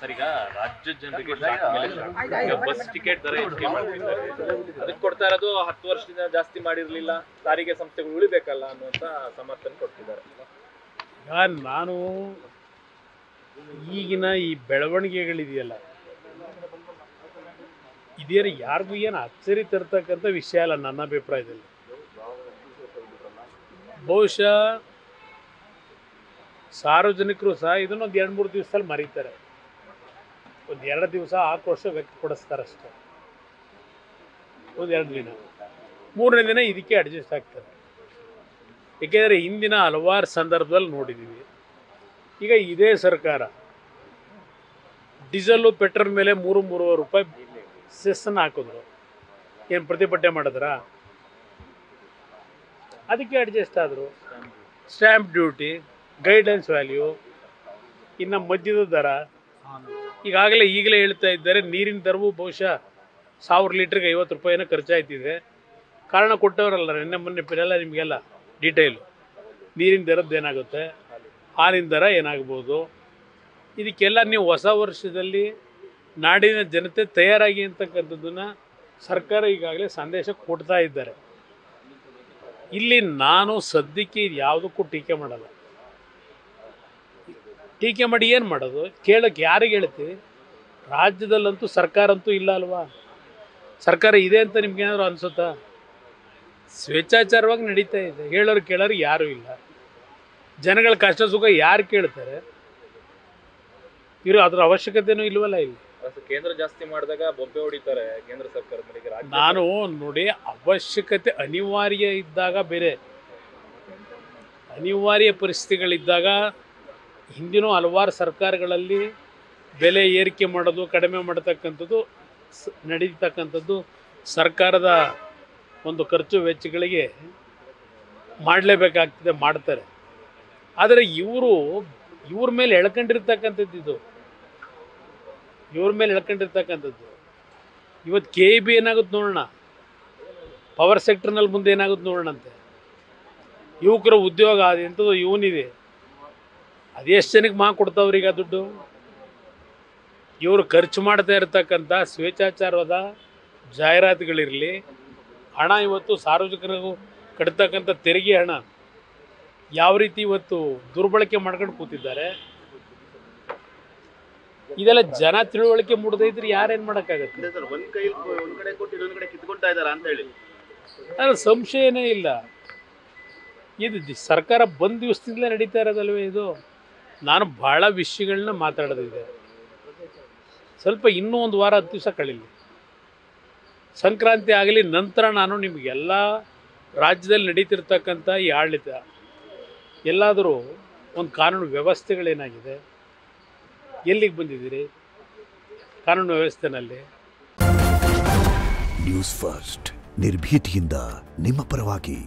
Sir, ಈಗ ರಾಜ್ಯದ ಜನರಿಗೆ ಬಸ್ ಟಿಕೆಟ್ ದರ ಹೆಚ್ಚಿಗೆ ಮಾಡ್ತಿದ್ದಾರೆ. ಅದಕ್ಕೆ ಕೊಡ್ತಾ ಇರೋದು 10 ವರ್ಷದಿಂದ ಜಾಸ್ತಿ ಮಾಡಿರ್ಲಿಲ್ಲ, ಸಾರಿಗೆ ಸಂಸ್ಥೆಗಳು ಉಳಿಬೇಕಲ್ಲ ಅನ್ನುವಂತ ಸಮರ್ಥನೆ ಕೊಡ್ತಿದ್ದಾರೆ. ನಾನು ಈಗಿನ ಈ ಬೆಳವಣಿಗೆಗಳಿದೆಯಲ್ಲ, ಇದೇನು ಯಾರಿಗೂ ಏನು ಅಚ್ಚರಿ ತರ್ತಕ್ಕಂಥ ವಿಷಯ ಅಲ್ಲ ನನ್ನ ಅಭಿಪ್ರಾಯದಲ್ಲಿ. ಬಹುಶಃ ಸಾರ್ವಜನಿಕರು ಸಹ ಇದನ್ನೊಂದು 2-3 ದಿವಸದಲ್ಲಿ ಮರೀತಾರೆ. ಒಂದು 2 ದಿವಸ ಆಕ್ರೋಶ ವ್ಯಕ್ತಪಡಿಸ್ತಾರೆ ಅಷ್ಟೇ, 1-2 ದಿನ. 3ನೇ ದಿನ ಇದಕ್ಕೆ ಅಡ್ಜಸ್ಟ್ ಆಗ್ತಾರೆ. ಏಕೆಂದರೆ ಹಿಂದಿನ ಹಲವಾರು ಸಂದರ್ಭದಲ್ಲಿ ನೋಡಿದ್ದೀವಿ. ಈಗ ಇದೇ ಸರ್ಕಾರ ಡೀಸೆಲ್ಲು ಪೆಟ್ರೋಲ್ ಮೇಲೆ 3-3.5 ರೂಪಾಯಿ ಸೆಸ್ಸನ್ನು ಹಾಕಿದ್ರು. ಏನು ಪ್ರತಿಭಟನೆ ಮಾಡಿದ್ರ? ಅದಕ್ಕೆ ಅಡ್ಜಸ್ಟ್ ಆದರು. ಸ್ಟ್ಯಾಂಪ್ ಡ್ಯೂಟಿ, ಗೈಡ್ಲೈನ್ಸ್ ವ್ಯಾಲ್ಯೂ, ಇನ್ನು ಮದ್ಯದ ದರ. ಈಗಲೇ ಹೇಳ್ತಾ ಇದ್ದಾರೆ, ನೀರಿನ ದರವು ಬಹುಶಃ 1000 ಲೀಟ್ರಿಗೆ 50 ರೂಪಾಯಿನ ಖರ್ಚಾಯ್ತಿದೆ. ಕಾರಣ ಕೊಟ್ಟವರಲ್ಲ ನಿನ್ನೆ ಮೊನ್ನೆ ಎಲ್ಲ ನಿಮಗೆಲ್ಲ ಡೀಟೇಲು. ನೀರಿನ ದರದ್ದು ಏನಾಗುತ್ತೆ, ಹಾಲಿನ ದರ ಏನಾಗ್ಬೋದು, ಇದಕ್ಕೆಲ್ಲ ನೀವು ಹೊಸ ವರ್ಷದಲ್ಲಿ ನಾಡಿನ ಜನತೆ ತಯಾರಾಗಿ ಅಂತಕ್ಕಂಥದ್ದನ್ನು ಸರ್ಕಾರ ಈಗಾಗಲೇ ಸಂದೇಶ ಕೊಡ್ತಾ ಇದ್ದಾರೆ. ಇಲ್ಲಿ ನಾನು ಸದ್ಯಕ್ಕೆ ಇದು ಯಾವುದಕ್ಕೂ ಟೀಕೆ ಮಾಡಲ್ಲ. ಟೀಕೆ ಮಾಡಿ ಏನು ಮಾಡೋದು? ಕೇಳೋಕ್ಕೆ ಯಾರಿಗೆ ಹೇಳ್ತೀವಿ? ರಾಜ್ಯದಲ್ಲಂತೂ ಸರ್ಕಾರ ಅಂತೂ ಇಲ್ಲ ಅಲ್ವಾ? ಸರ್ಕಾರ ಇದೆ ಅಂತ ನಿಮ್ಗೇನಾದ್ರು ಅನಿಸುತ್ತಾ? ಸ್ವೇಚ್ಛಾಚಾರವಾಗಿ ನಡೀತಾ ಇದೆ. ಹೇಳೋರು ಕೇಳೋರು ಯಾರೂ ಇಲ್ಲ. ಜನಗಳ ಕಷ್ಟ ಸುಖ ಯಾರು ಕೇಳ್ತಾರೆ? ಇವರು ಅದ್ರ ಅವಶ್ಯಕತೆನೂ ಇಲ್ವಲ್ಲ. ಇಲ್ಲಿ ಕೇಂದ್ರ ಜಾಸ್ತಿ ಮಾಡಿದಾಗ ಬೊಬ್ಬೆ ಹೊಡಿತಾರೆ ಕೇಂದ್ರ ಸರ್ಕಾರ. ನಾನು ನೋಡಿ, ಅವಶ್ಯಕತೆ ಅನಿವಾರ್ಯ ಇದ್ದಾಗ ಬೇರೆ, ಅನಿವಾರ್ಯ ಪರಿಸ್ಥಿತಿಗಳಿದ್ದಾಗ ಹಿಂದಿನ ಹಲವಾರು ಸರ್ಕಾರಗಳಲ್ಲಿ ಬೆಲೆ ಏರಿಕೆ ಮಾಡೋದು, ಕಡಿಮೆ ಮಾಡತಕ್ಕಂಥದ್ದು ನಡೀತಕ್ಕಂಥದ್ದು ಸರ್ಕಾರದ ಒಂದು ಖರ್ಚು ವೆಚ್ಚಗಳಿಗೆ ಮಾಡಲೇಬೇಕಾಗ್ತದೆ, ಮಾಡ್ತಾರೆ. ಆದರೆ ಇವ್ರ ಮೇಲೆ ಎಳ್ಕೊಂಡಿರ್ತಕ್ಕಂಥದ್ದು ಇವತ್ತು KEB ಏನಾಗುತ್ತೆ ನೋಡೋಣ, ಪವರ್ ಸೆಕ್ಟರ್ನಲ್ಲಿ ಮುಂದೆ ಏನಾಗುತ್ತೆ ನೋಡೋಣಂತೆ. ಯುವಕರ ಉದ್ಯೋಗ ಎಂಥದ್ದು ಇವನಿದೆ, ಅದೆಷ್ಟು ಜನಕ್ಕೆ ಕೊಡ್ತಾವ್ರೀಗ ದುಡ್ಡು? ಇವರು ಖರ್ಚು ಮಾಡ್ತಾ ಇರತಕ್ಕಂಥ ಸ್ವೇಚ್ಛಾಚಾರದ ಜಾಹೀರಾತುಗಳಿರಲಿ, ಹಣ ಇವತ್ತು ಸಾರ್ವಜನಿಕರಿಗೂ ಕಟ್ತಕ್ಕಂಥ ತೆರಿಗೆ ಹಣ ಯಾವ ರೀತಿ ಇವತ್ತು ದುರ್ಬಳಕೆ ಮಾಡ್ಕೊಂಡು ಕೂತಿದ್ದಾರೆ. ಇದೆಲ್ಲ ಜನ ತಿಳುವಳಿಕೆ ಮೂಡದೇ ಇದ್ರೆ ಯಾರೇನು ಮಾಡೋಕ್ಕಾಗತ್ತೆ? ಅದ್ರ ಸಂಶಯನೇ ಇಲ್ಲ. ಇದು ಸರ್ಕಾರ ಬಂದ ದಿವಸದಿಂದಲೇ ನಡೀತಾ ಇರೋದಲ್ವೇ ಇದು? ನಾನು ಭಾಳ ವಿಷಯಗಳನ್ನ ಮಾತಾಡೋದಿದೆ. ಸ್ವಲ್ಪ ಇನ್ನೂ 1 ವಾರ 10 ದಿವಸ ಕಳೀಲಿ, ಸಂಕ್ರಾಂತಿ ಆಗಲಿ, ನಂತರ ನಾನು ನಿಮಗೆಲ್ಲ ರಾಜ್ಯದಲ್ಲಿ ನಡೀತಿರ್ತಕ್ಕಂಥ ಈ ಆಡಳಿತ ಎಲ್ಲಾದರೂ ಒಂದು ಕಾನೂನು ವ್ಯವಸ್ಥೆಗಳೇನಾಗಿದೆ, ಎಲ್ಲಿಗೆ ಬಂದಿದ್ದೀರಿ ಕಾನೂನು ವ್ಯವಸ್ಥೆನಲ್ಲಿ? ನ್ಯೂಸ್ ಫಸ್ಟ್, ನಿರ್ಭೀತಿಯಿಂದ ನಿಮ್ಮ ಪರವಾಗಿ.